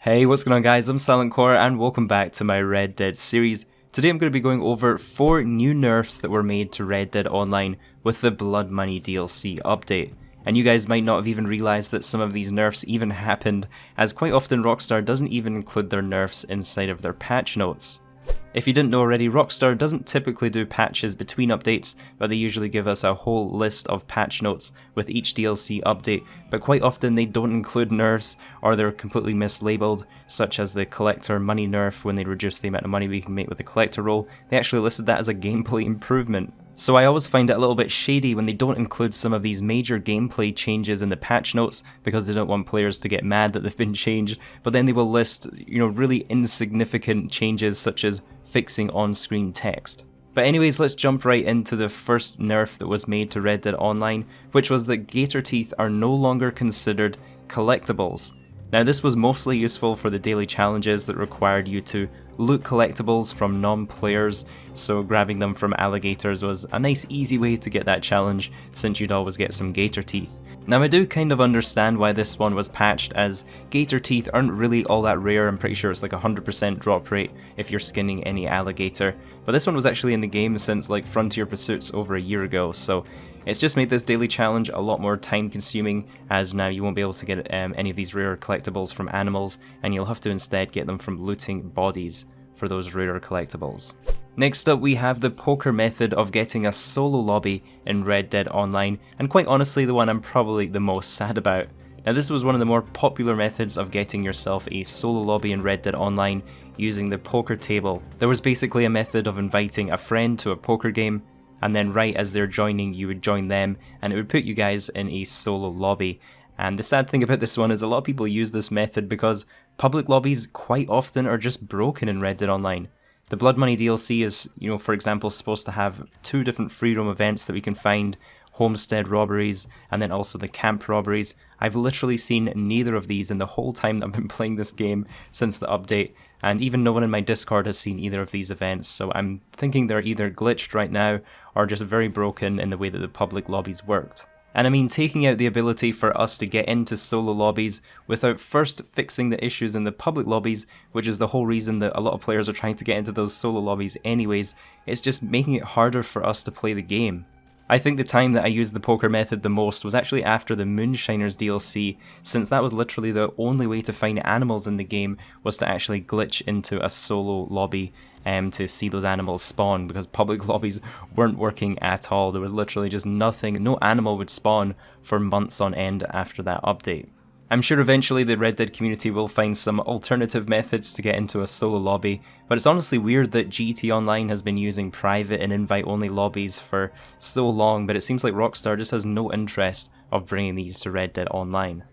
Hey, what's going on guys, I'm Silentcore and welcome back to my Red Dead series. Today I'm going to be going over 4 new nerfs that were made to Red Dead Online with the Blood Money DLC update. And you guys might not have even realised that some of these nerfs even happened, as quite often Rockstar doesn't even include their nerfs inside of their patch notes. If you didn't know already, Rockstar doesn't typically do patches between updates, but they usually give us a whole list of patch notes with each DLC update, but quite often they don't include nerfs, or they're completely mislabeled, such as the collector money nerf. When they reduce the amount of money we can make with the collector role, they actually listed that as a gameplay improvement. So I always find it a little bit shady when they don't include some of these major gameplay changes in the patch notes because they don't want players to get mad that they've been changed, but then they will list, really insignificant changes such as fixing on-screen text. But anyways, let's jump right into the first nerf that was made to Red Dead Online, which was that Gator Teeth are no longer considered collectibles. Now this was mostly useful for the daily challenges that required you to loot collectibles from non-players, so grabbing them from alligators was a nice easy way to get that challenge since you'd always get some gator teeth. Now I do kind of understand why this one was patched, as gator teeth aren't really all that rare. I'm pretty sure it's like 100% drop rate if you're skinning any alligator, but this one was actually in the game since like Frontier Pursuits over a year ago, so it's just made this daily challenge a lot more time consuming, as now you won't be able to get any of these rare collectibles from animals, and you'll have to instead get them from looting bodies for those rarer collectibles. Next up we have the poker method of getting a solo lobby in Red Dead Online, and quite honestly the one I'm probably the most sad about. Now this was one of the more popular methods of getting yourself a solo lobby in Red Dead Online using the poker table. There was basically a method of inviting a friend to a poker game, and then right as they're joining you would join them, and it would put you guys in a solo lobby. And the sad thing about this one is a lot of people use this method because public lobbies quite often are just broken in Red Dead Online. The Blood Money DLC is, for example, supposed to have 2 different free roam events that we can find, homestead robberies, and then also the camp robberies. I've literally seen neither of these in the whole time that I've been playing this game since the update, and even no one in my Discord has seen either of these events, so I'm thinking they're either glitched right now or just very broken in the way that the public lobbies worked. And I mean, taking out the ability for us to get into solo lobbies without first fixing the issues in the public lobbies, which is the whole reason that a lot of players are trying to get into those solo lobbies anyways, it's just making it harder for us to play the game. I think the time that I used the poker method the most was actually after the Moonshiners DLC, since that was literally the only way to find animals in the game was to actually glitch into a solo lobby to see those animals spawn, because public lobbies weren't working at all. There was literally just nothing, no animal would spawn for months on end after that update. I'm sure eventually the Red Dead community will find some alternative methods to get into a solo lobby, but it's honestly weird that GT Online has been using private and invite-only lobbies for so long, but it seems like Rockstar just has no interest of bringing these to Red Dead Online.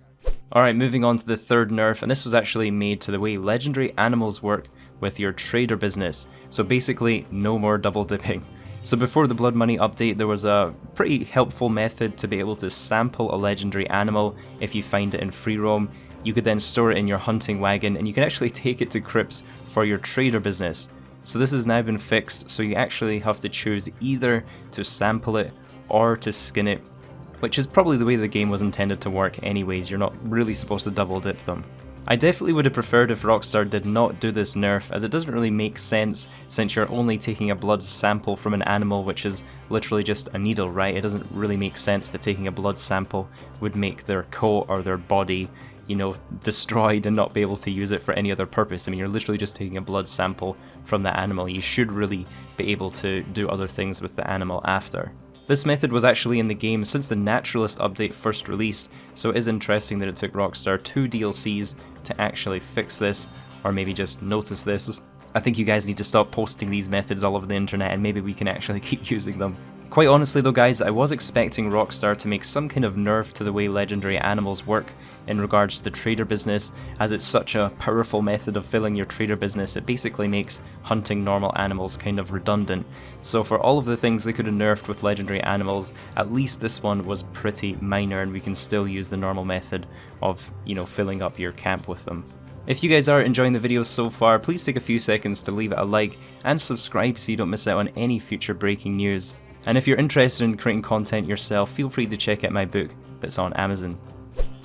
Alright, moving on to the third nerf, and this was actually made to the way legendary animals work with your trader business. So basically, no more double dipping. So before the Blood Money update, there was a pretty helpful method to be able to sample a legendary animal if you find it in free roam. You could then store it in your hunting wagon, and you can actually take it to crypts for your trader business. So this has now been fixed, so you actually have to choose either to sample it or to skin it, which is probably the way the game was intended to work anyways. You're not really supposed to double dip them. I definitely would have preferred if Rockstar did not do this nerf, as it doesn't really make sense since you're only taking a blood sample from an animal, which is literally just a needle, right? It doesn't really make sense that taking a blood sample would make their coat or their body, destroyed and not be able to use it for any other purpose. I mean, you're literally just taking a blood sample from that animal. You should really be able to do other things with the animal after. This method was actually in the game since the Naturalist update first released, so it is interesting that it took Rockstar 2 DLCs to actually fix this, or maybe just notice this. I think you guys need to stop posting these methods all over the internet and maybe we can actually keep using them. Quite honestly though guys, I was expecting Rockstar to make some kind of nerf to the way legendary animals work in regards to the trader business, as it's such a powerful method of filling your trader business. It basically makes hunting normal animals kind of redundant. So for all of the things they could have nerfed with legendary animals, at least this one was pretty minor and we can still use the normal method of, filling up your camp with them. If you guys are enjoying the video so far, please take a few seconds to leave it a like and subscribe so you don't miss out on any future breaking news. And if you're interested in creating content yourself, feel free to check out my book that's on Amazon.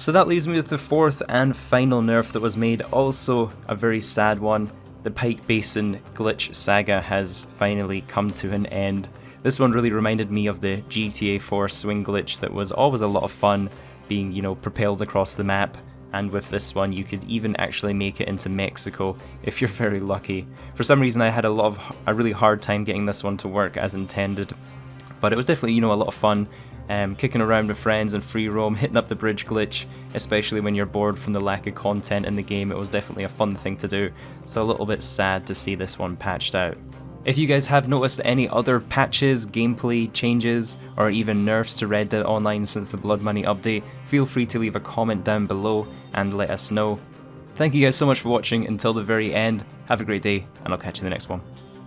So that leaves me with the fourth and final nerf that was made, also a very sad one. The Pike Basin glitch saga has finally come to an end. This one really reminded me of the GTA 4 swing glitch that was always a lot of fun, being, you know, propelled across the map. And with this one you could even actually make it into Mexico if you're very lucky. For some reason I had a really hard time getting this one to work as intended, but it was definitely, you know, a lot of fun. Kicking around with friends and free roam, hitting up the bridge glitch, especially when you're bored from the lack of content in the game. It was definitely a fun thing to do, so a little bit sad to see this one patched out. If you guys have noticed any other patches, gameplay changes, or even nerfs to Red Dead Online since the Blood Money update, feel free to leave a comment down below and let us know. Thank you guys so much for watching until the very end. Have a great day, and I'll catch you in the next one.